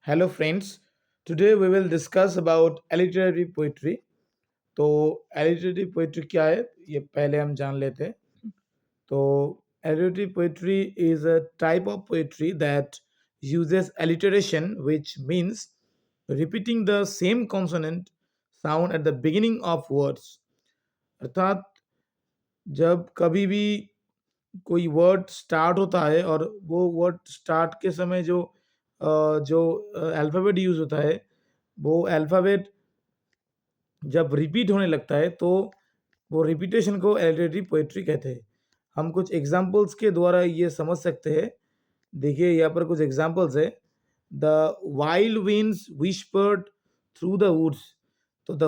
Hello friends, today we will discuss about alliteratory poetry. तो alliteratory poetry क्या है ये पहले हम जान लेते हैं. तो alliteratory poetry is a type of poetry that uses alliteration, which means repeating the same consonant sound at the beginning of words. अर्थात जब कभी भी कोई वर्ड स्टार्ट होता है और वो वर्ड स्टार्ट के समय जो अल्फ़ाबेट यूज़ होता है, वो अल्फ़ाबेट जब रिपीट होने लगता है तो वो रिपीटेशन को एलिटरेटिव पोएट्री कहते हैं. हम कुछ एग्ज़ाम्पल्स के द्वारा ये समझ सकते हैं. देखिए यहाँ पर कुछ एग्ज़ाम्पल्स है. The wild winds whispered through the woods. तो द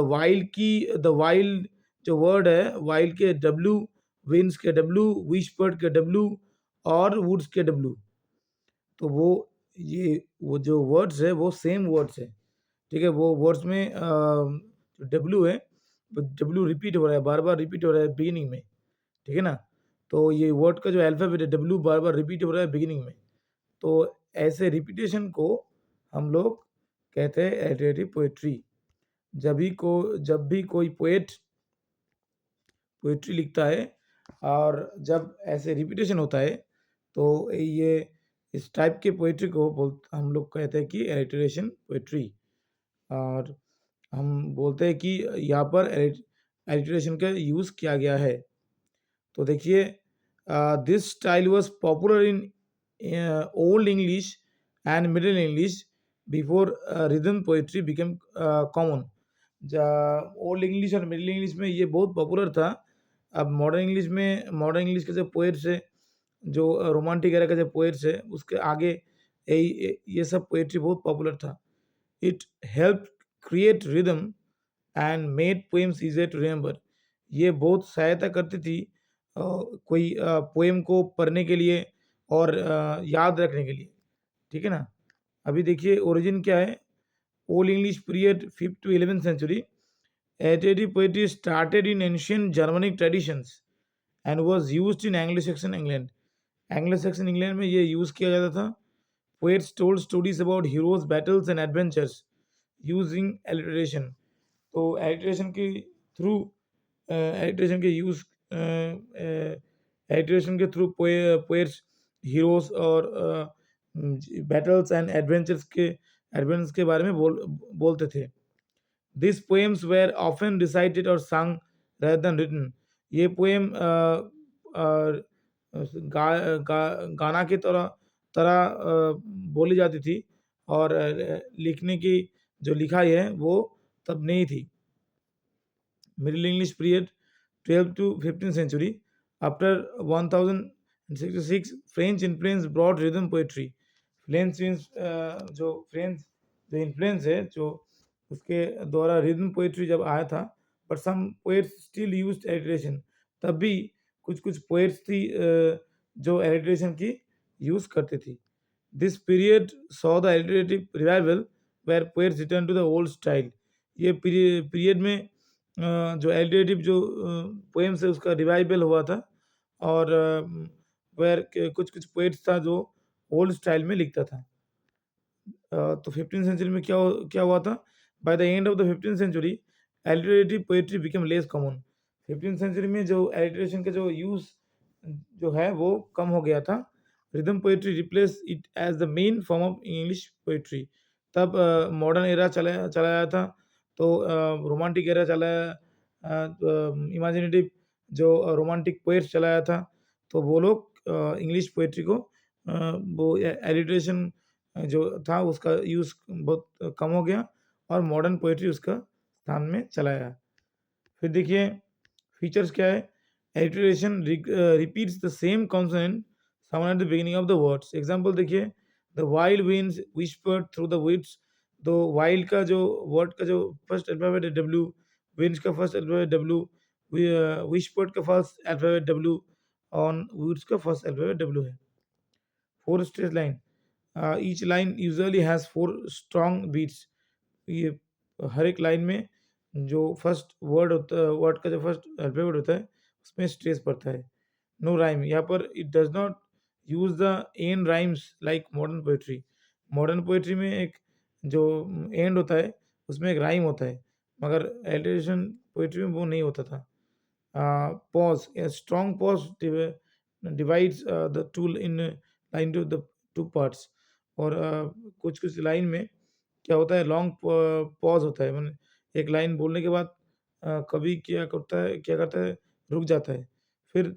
वाइल्ड जो वर्ड है, वाइल्ड के डब्ल्यू, विंड्स के डब्ल्यू, व्हिस्पर्ड के डब्ल्यू और वुड्स के डब्ल्यू. तो वो जो वर्ड्स है वो सेम वर्ड्स है. ठीक है, वो वर्ड्स में जो डब्ल्यू है, वो डब्ल्यू रिपीट हो रहा है, बार बार रिपीट हो रहा है बिगिनिंग में. ठीक है ना. तो ये वर्ड का जो अल्फ़ाबेट है डब्ल्यू बार बार रिपीट हो रहा है बिगिनिंग में. तो ऐसे रिपीटेशन को हम लोग कहते हैं एलिटरेटिव पोएट्री. जब भी कोई पोएट्री लिखता है और जब ऐसे रिपीटेशन होता है तो ये इस टाइप के पोएट्री को हम लोग कहते हैं कि एलिटरेशन पोएट्री. और हम बोलते हैं कि यहाँ पर एलिटरेशन का यूज़ किया गया है. तो देखिए, this style was popular in old English and middle English before rhythm poetry become common. Old English और मिडिल इंग्लिश में ये बहुत पॉपुलर था. अब मॉडर्न इंग्लिश के जो पोएट्स है, जो रोमांटिक एरा के जो पोएट्स है, उसके आगे ये सब पोएट्री बहुत पॉपुलर था. It help create rhythm and made poems easier to remember. ये बहुत सहायता करती थी कोई पोएम को पढ़ने के लिए और याद रखने के लिए. ठीक है ना. अभी देखिए ओरिजिन क्या है. Old English period 5th to 11th century. Alliterative poetry started in ancient Germanic traditions and was used in Anglo-Saxon England. Anglo-Saxon England में ये यूज़ किया जाता था. Poets told stories about heroes, battles and adventures using alliteration. तो alliteration के use alliteration के through poets heroes और battles and adventures के बारे में बोलते थे. These poems were often recited or sung rather than written. ये पोएम गाना की तरह तरह बोली जाती थी और लिखने की जो लिखाई है वो तब नहीं थी. Middle English period 12th to 15th century. After 1066, French influence brought rhythm poetry. French जो इन्फ्लुएंस है जो उसके द्वारा रिदम पोएट्री जब आया था, but some poets still used alliteration. तब भी कुछ कुछ पोएट्स थी जो एलिटरेशन की यूज़ करती थी. This period saw the alliterative revival where poets return to the old style. ये पीरियड में जो एलिटरेटिव जो पोएम्स है उसका रिवाइवल हुआ था और वेयर कुछ कुछ पोएट्स था जो ओल्ड स्टाइल में लिखता था. तो 15th सेंचुरी में क्या हुआ था. By the end of the 15th century alliterative poetry become less common. 15th century में जो एलिटरेशन का जो यूज़ जो है वो कम हो गया था. Rhythm poetry replace it as the main form of English poetry. तब मॉडर्न एरा चला आया था. तो रोमांटिक एरा चला इमेजिनेटिव जो रोमांटिक पोएट्स चलाया था. तो वो लोग इंग्लिश पोएट्री को वो एलिटरेशन जो था उसका यूज़ बहुत कम हो गया और मॉडर्न पोएट्री उसका स्थान में चला आया. फिर देखिए फीचर्स क्या है. Alliteration repeats the same consonant sound at the beginning of the words. Example देखिए. The wild winds whispered through the woods. तो वाइल्ड का जो वर्ड का जो फर्स्ट अल्फाबेट है डब्ल्यू, विंड्स का फर्स्ट अल्फाबेट डब्ल्यू, व्हिस्पर्ड का first alphabet W, on woods का फर्स्ट अल्फाबेट डब्ल्यू है. 4 straight line. Each line usually has 4 strong beats. ये हर एक लाइन में जो फर्स्ट वर्ड का जो फर्स्ट अल्फाबेट होता है उसमें स्ट्रेस पड़ता है. No rhyme. यहाँ पर it does not use the end rhymes like modern poetry. Modern poetry में एक जो एंड होता है उसमें एक राइम होता है, मगर एलिटरेशन पोइट्री में वो नहीं होता था। Pause. A strong pause divides the tool in line to the two parts. और कुछ कुछ लाइन में क्या होता है, लॉन्ग पॉज होता है, मैंने एक लाइन बोलने के बाद कभी क्या करता है, रुक जाता है, फिर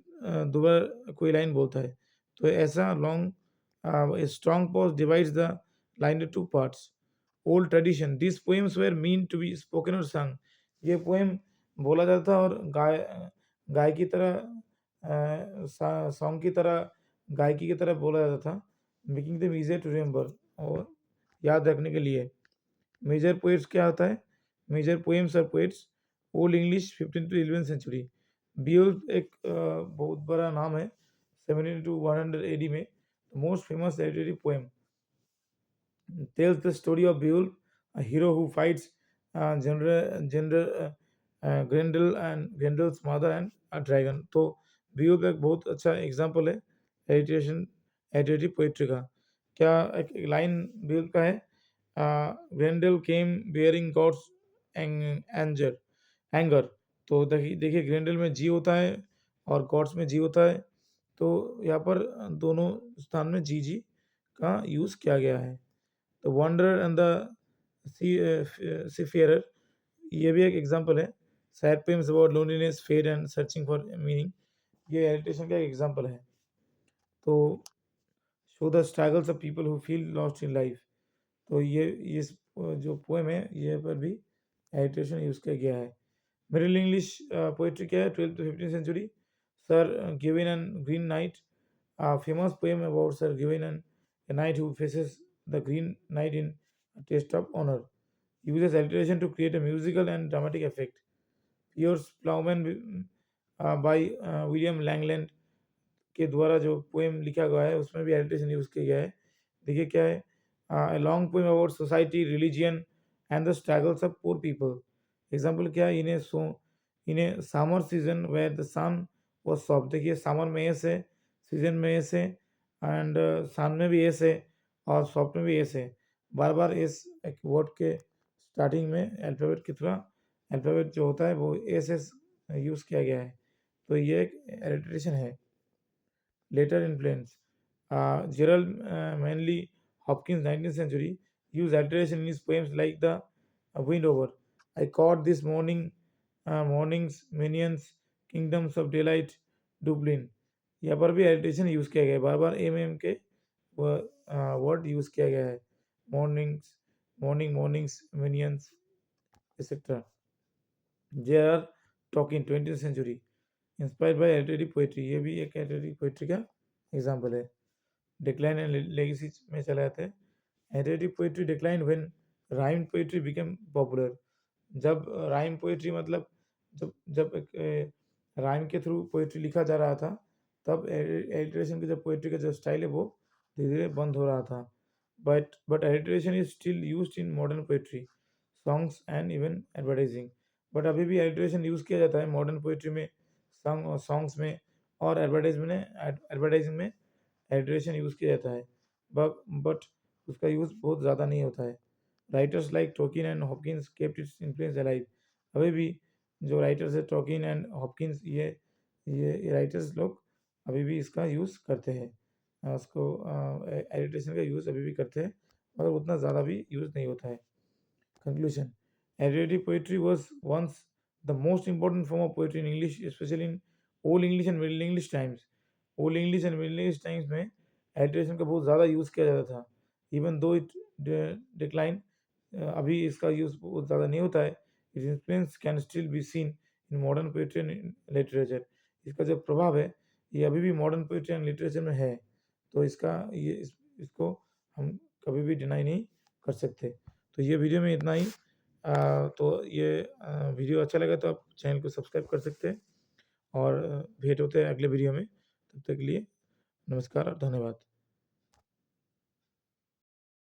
दोबारा कोई लाइन बोलता है। तो ऐसा long strong pause divides the line to two parts. Old tradition, this poems were mean to be spoken और संग। ये पोएम बोला जाता था और गाय की तरह सॉन्ग की तरह, गायकी की तरह बोला जाता था, making them easier to remember, और याद रखने के लिए। मेजर पोएट्स क्या होता है, मेजर पोएम्स और poets old English 15 to 11 century. Beowulf एक बहुत बड़ा नाम है, 70 टू 100 एडी में। Most famous literary poem tells the story of Beowulf, a hero who fights Grendel and Grendel's mother and a dragon. तो Beowulf एक बहुत अच्छा एग्जाम्पल है एडिटेशन एडिटिव पोइट्री का। क्या एक लाइन Beowulf का है, ग्रेंडल केम बियरिंग गॉड्स एंजर एंगर। तो देखिए ग्रेंडल में जी होता है और गॉड्स में जी होता है, तो यहाँ पर दोनों स्थान में जी जी का यूज़ किया गया है। The Wanderer and the Seafarer, ये भी एक एग्जांपल है। Sad poems about loneliness, fate and searching for meaning, ये एडिटेशन का एक एग्जांपल है। तो show the struggles of people who feel lost in life, तो ये इस जो पोएम है ये पर भी एडिटेशन यूज़ किया गया है। मिडिल इंग्लिश पोइट्री क्या है, 12th to 15th century. Sir Gawain and green knight, famous poem about sir Gawain and a knight who faces the green knight in a test of honor. Uses alliteration to create a musical and dramatic effect. Piers Plowman by William Langland के द्वारा जो poem लिखा गया है उसमें भी एडिटेशन use किया गया है। देखिए क्या है, a long poem about society, religion and the struggles of poor people. Example क्या है, इन्हें summer season where the sun was soft। देखिए समर में एस है, सीजन में एस है, एंड सन में भी एस है और सॉफ्ट में भी एस है। बार बार एस एक वर्ड के स्टार्टिंग में अल्फ़ाबेट की तरह, अल्फ़ाबेट जो होता है वो एस एस यूज़ किया गया है, तो ये एक एडिटेशन है। Later influence, Gerald Manley Hopkins, 19th century, used alliteration in his poems like The Wind Over, I Caught This Morning's Minions, Kingdoms of Daylight, Dublin। यहाँ पर भी एडिटेशन यूज़ किया गया है, बार बार एम के वर्ड यूज़ किया गया है, mornings minions etcetera. J.R. Tolkien, 20th century, inspired by literary poetry, ये भी एक एलिटरेरी पोइट्री का एग्जाम्पल है। डिक्लाइन एंड लेगेसी में चला जाता है। Literary poetry decline when rhyme poetry become popular. जब राइम पोइट्री मतलब जब जब एक राइम के थ्रू पोइट्री लिखा जा रहा था, तब एलिटरेशन की जो पोइट्री का जो स्टाइल है वो धीरे धीरे बंद हो रहा था। But alliteration is still used in modern poetry, songs and even advertising. But अभी भी एलिटरेशन यूज़ किया जाता है मॉडर्न पोइट्री में, सॉन्ग्स में और एडवर्टाइजिंग में एलिटरेशन यूज़ किया जाता है। बट उसका यूज़ बहुत ज़्यादा नहीं होता है। Writers like Tonkin and Hopkins kept its influence alive. अभी भी जो राइटर्स है टोकिन एंड हॉपकिंस, ये राइटर्स लोग अभी भी इसका यूज़ करते हैं, उसको एडिटेशन का यूज़ अभी भी करते हैं, मगर उतना ज़्यादा भी यूज़ नहीं होता है। Conclusion, Alliterative poetry was once the most important form of poetry in English, especially in Old English and Middle English times. Old English and Middle English times में alliteration का बहुत ज़्यादा यूज़ किया जाता था। Even though it decline, अभी इसका use बहुत ज़्यादा नहीं होता है। Its influence can still be seen in modern poetry and literature. इसका जो प्रभाव है ये अभी भी मॉडर्न पोइट्री एंड लिटरेचर में है, तो इसको हम कभी भी डिनाई नहीं कर सकते। तो ये वीडियो में इतना ही। तो ये वीडियो अच्छा लगा तो आप चैनल को सब्सक्राइब कर सकते हैं, और भेंट होते हैं अगले वीडियो में। तब तक के लिए नमस्कार और धन्यवाद।